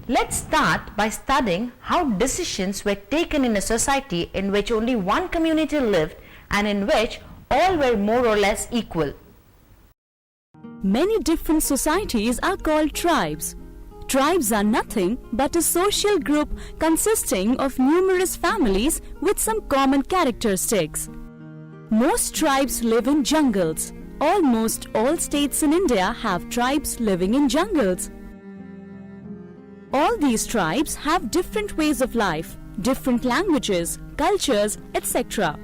Let's start by studying how decisions were taken in a society in which only one community lived and in which all were more or less equal. Many different societies are called tribes. Tribes are nothing but a social group consisting of numerous families with some common characteristics. Most tribes live in jungles. Almost all states in India have tribes living in jungles. All these tribes have different ways of life, different languages, cultures, etc.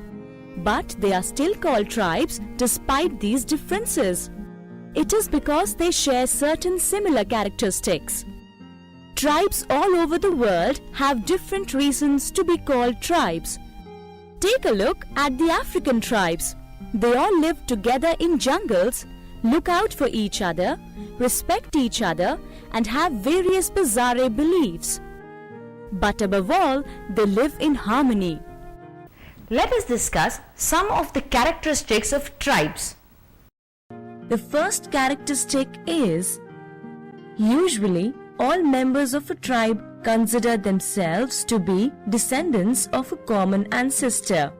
But they are still called tribes despite these differences. It is because they share certain similar characteristics. Tribes all over the world have different reasons to be called tribes. Take a look at the African tribes. They all live together in jungles, look out for each other, respect each other, and have various bizarre beliefs. But above all, they live in harmony. Let us discuss some of the characteristics of tribes. The first characteristic is, usually all members of a tribe consider themselves to be descendants of a common ancestor.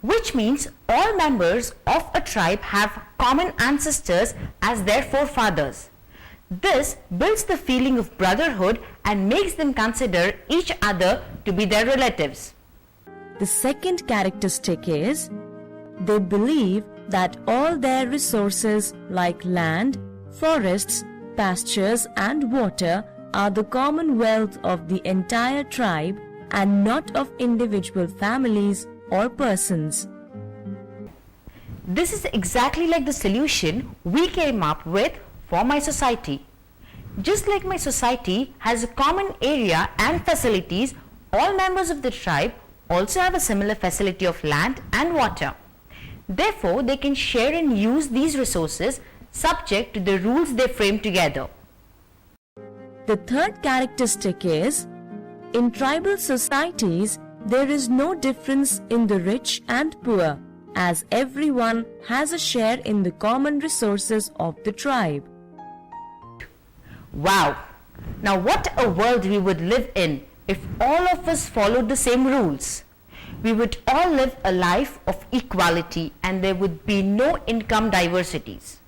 Which means all members of a tribe have common ancestors as their forefathers. This builds the feeling of brotherhood and makes them consider each other to be their relatives. The second characteristic is, they believe that all their resources like land, forests, pastures and water are the common wealth of the entire tribe and not of individual families or persons. This is exactly like the solution we came up with for my society. Just like my society has a common area and facilities, all members of the tribe also have a similar facility of land and water. Therefore, they can share and use these resources subject to the rules they frame together. The third characteristic is, in tribal societies, there is no difference in the rich and poor, as everyone has a share in the common resources of the tribe. Wow! Now what a world we would live in if all of us followed the same rules. We would all live a life of equality and there would be no income diversities.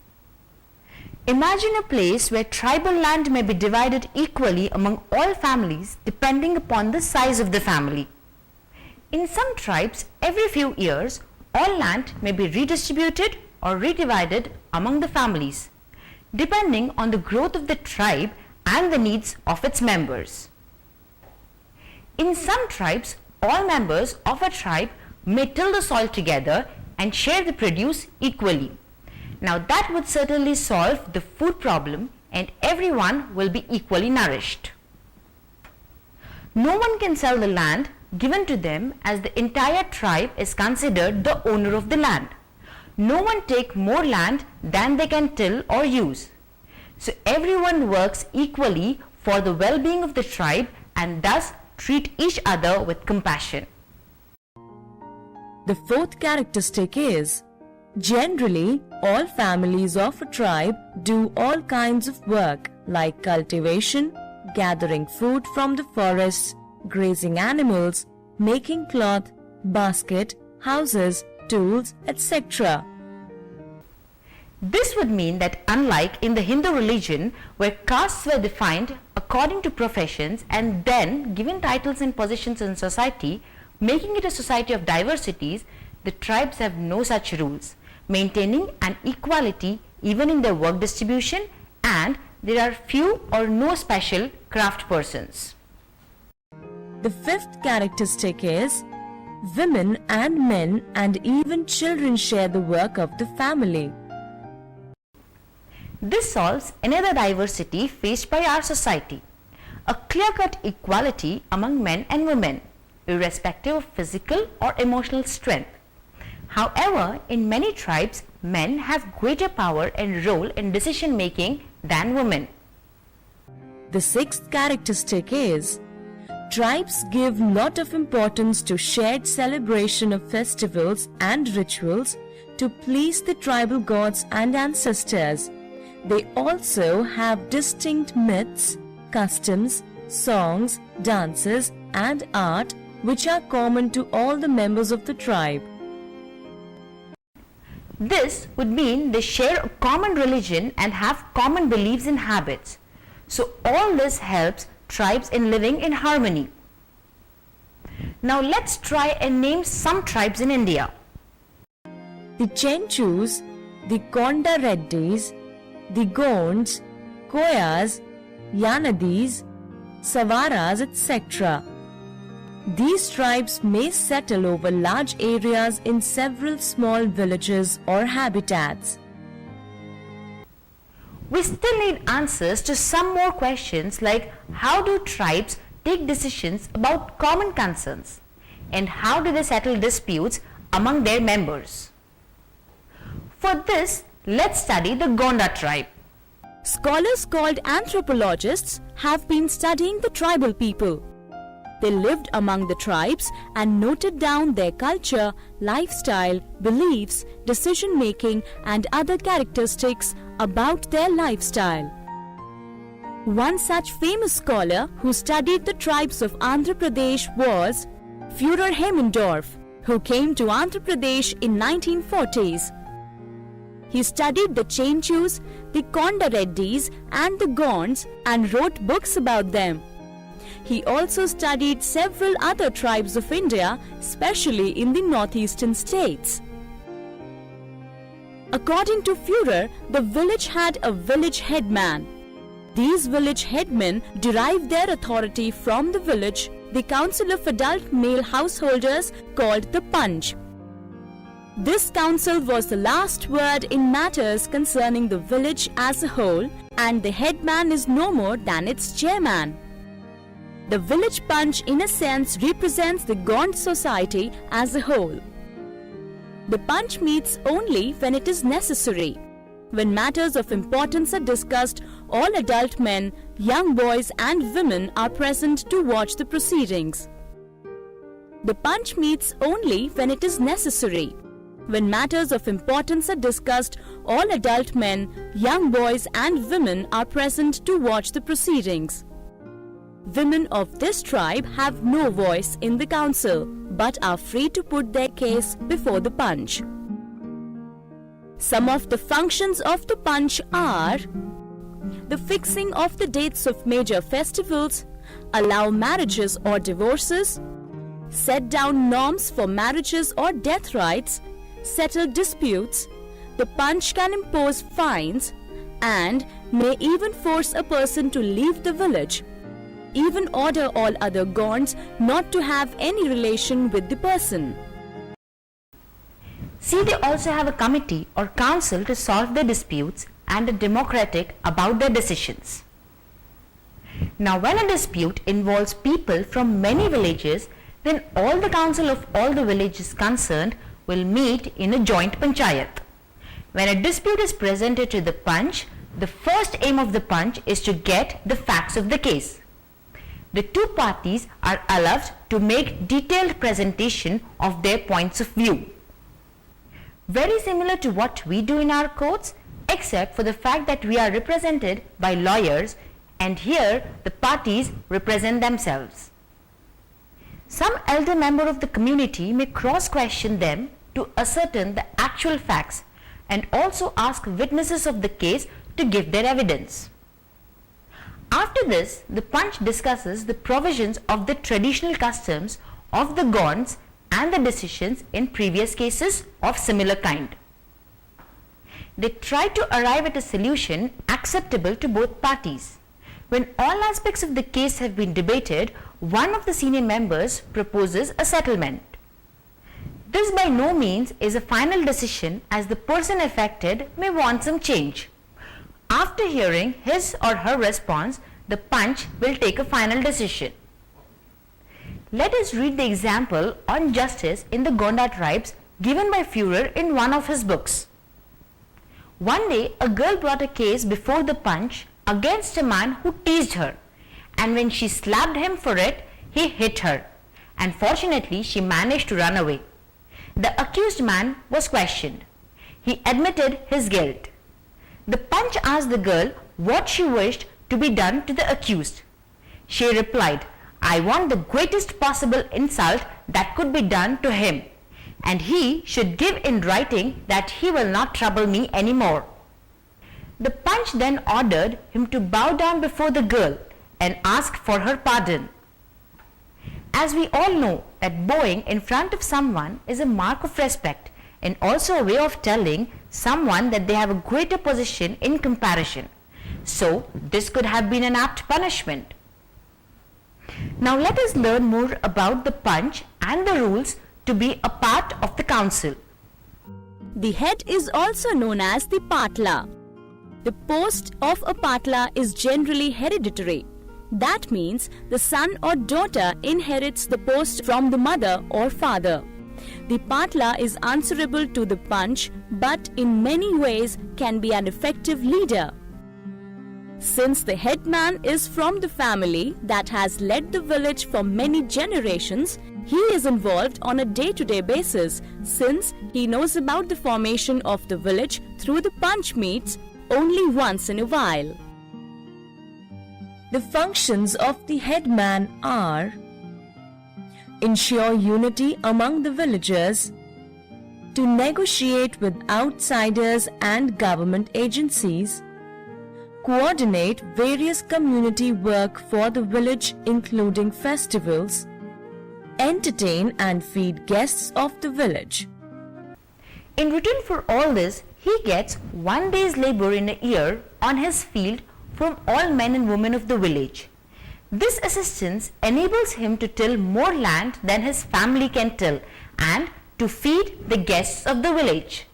Imagine a place where tribal land may be divided equally among all families depending upon the size of the family. In some tribes, every few years, all land may be redistributed or redivided among the families, depending on the growth of the tribe and the needs of its members. In some tribes, all members of a tribe may till the soil together and share the produce equally. Now that would certainly solve the food problem and everyone will be equally nourished. No one can sell the land given to them as the entire tribe is considered the owner of the land. No one take more land than they can till or use. So everyone works equally for the well-being of the tribe and thus treat each other with compassion. The fourth characteristic is, generally all families of a tribe do all kinds of work like cultivation, gathering food from the forests, grazing animals, making cloth, basket, houses, tools, etc. This would mean that unlike in the Hindu religion where castes were defined according to professions and then given titles and positions in society, making it a society of diversities, the tribes have no such rules, maintaining an equality even in their work distribution, and there are few or no special craft persons. The fifth characteristic is, women and men and even children share the work of the family. This solves another diversity faced by our society, a clear-cut equality among men and women, irrespective of physical or emotional strength. However, in many tribes, men have greater power and role in decision-making than women. The sixth characteristic is, tribes give lot of importance to shared celebration of festivals and rituals to please the tribal gods and ancestors. They also have distinct myths, customs, songs, dances, and art which are common to all the members of the tribe. This would mean they share a common religion and have common beliefs and habits. So all this helps tribes in living in harmony. Now let's try and name some tribes in India. The Chenchus, the Konda Reddis, the Gonds, Koyas, Yanadis, Savaras, etc. These tribes may settle over large areas in several small villages or habitats. We still need answers to some more questions like how do tribes take decisions about common concerns and how do they settle disputes among their members. For this, let's study the Gonda tribe. Scholars called anthropologists have been studying the tribal people. They lived among the tribes and noted down their culture, lifestyle, beliefs, decision-making and other characteristics about their lifestyle. One such famous scholar who studied the tribes of Andhra Pradesh was Führer Hemmendorf, who came to Andhra Pradesh in 1940s. He studied the Chenchus, the Konda Reddis and the Gonds and wrote books about them. He also studied several other tribes of India, especially in the northeastern states. According to Führer, the village had a village headman. These village headmen derived their authority from the village, the council of adult male householders called the Panch. This council was the last word in matters concerning the village as a whole, and the headman is no more than its chairman. The village Panch in a sense represents the Gond society as a whole. The Panch meets only when it is necessary. When matters of importance are discussed, all adult men, young boys and women are present to watch the proceedings. The Panch meets only when it is necessary. When matters of importance are discussed, all adult men, young boys and women are present to watch the proceedings. Women of this tribe have no voice in the council, but are free to put their case before the Panch. Some of the functions of the Panch are the fixing of the dates of major festivals, allow marriages or divorces, set down norms for marriages or death rights, settle disputes. The Panch can impose fines and may even force a person to leave the village, even order all other Gonds not to have any relation with the person. See, they also have a committee or council to solve their disputes and are democratic about their decisions. Now, when a dispute involves people from many villages, then all the council of all the villages concerned will meet in a joint panchayat. When a dispute is presented to the Panch, the first aim of the Panch is to get the facts of the case. The two parties are allowed to make detailed presentation of their points of view. Very similar to what we do in our courts, except for the fact that we are represented by lawyers and here the parties represent themselves. Some elder member of the community may cross-question them to ascertain the actual facts and also ask witnesses of the case to give their evidence. After this, the Panch discusses the provisions of the traditional customs of the Gonds and the decisions in previous cases of similar kind. They try to arrive at a solution acceptable to both parties. When all aspects of the case have been debated, one of the senior members proposes a settlement. This by no means is a final decision, as the person affected may want some change. After hearing his or her response, the Panch will take a final decision. Let us read the example on justice in the Gonda tribes given by Führer in one of his books. One day, a girl brought a case before the Panch against a man who teased her, and when she slapped him for it, he hit her, and fortunately she managed to run away. The accused man was questioned. He admitted his guilt. The Panch asked the girl what she wished to be done to the accused. She replied, I want the greatest possible insult that could be done to him, and he should give in writing that he will not trouble me any more. The Panch then ordered him to bow down before the girl and ask for her pardon. As we all know that bowing in front of someone is a mark of respect and also a way of telling someone that they have a greater position in comparison. So this could have been an apt punishment. Now let us learn more about the Panch and the rules to be a part of the council. The head is also known as the Patla. The post of a Patla is generally hereditary. That means the son or daughter inherits the post from the mother or father. The Patla is answerable to the Panch, but in many ways can be an effective leader. Since the headman is from the family that has led the village for many generations, he is involved on a day-to-day basis since he knows about the formation of the village through the Panch meets only once in a while. The functions of the headman are: ensure unity among the villagers, to negotiate with outsiders and government agencies, coordinate various community work for the village including festivals, entertain and feed guests of the village. In return for all this, he gets 1 day's labor in a year on his field from all men and women of the village. This assistance enables him to till more land than his family can till and to feed the guests of the village.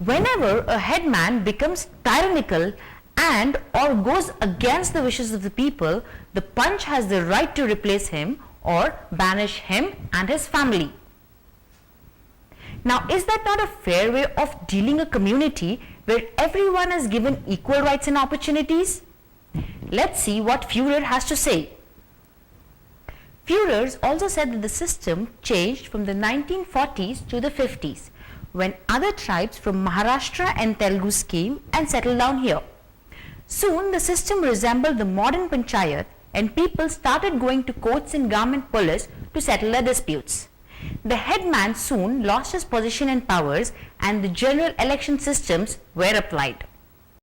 Whenever a headman becomes tyrannical and or goes against the wishes of the people, the Panch has the right to replace him or banish him and his family. Now, is that not a fair way of dealing a community where everyone is given equal rights and opportunities? Let's see what Führer has to say. Führer also said that the system changed from the 1940s to the 50s, when other tribes from Maharashtra and Telugu came and settled down here. Soon the system resembled the modern panchayat and people started going to courts and government police to settle their disputes. The headman soon lost his position and powers and the general election systems were applied.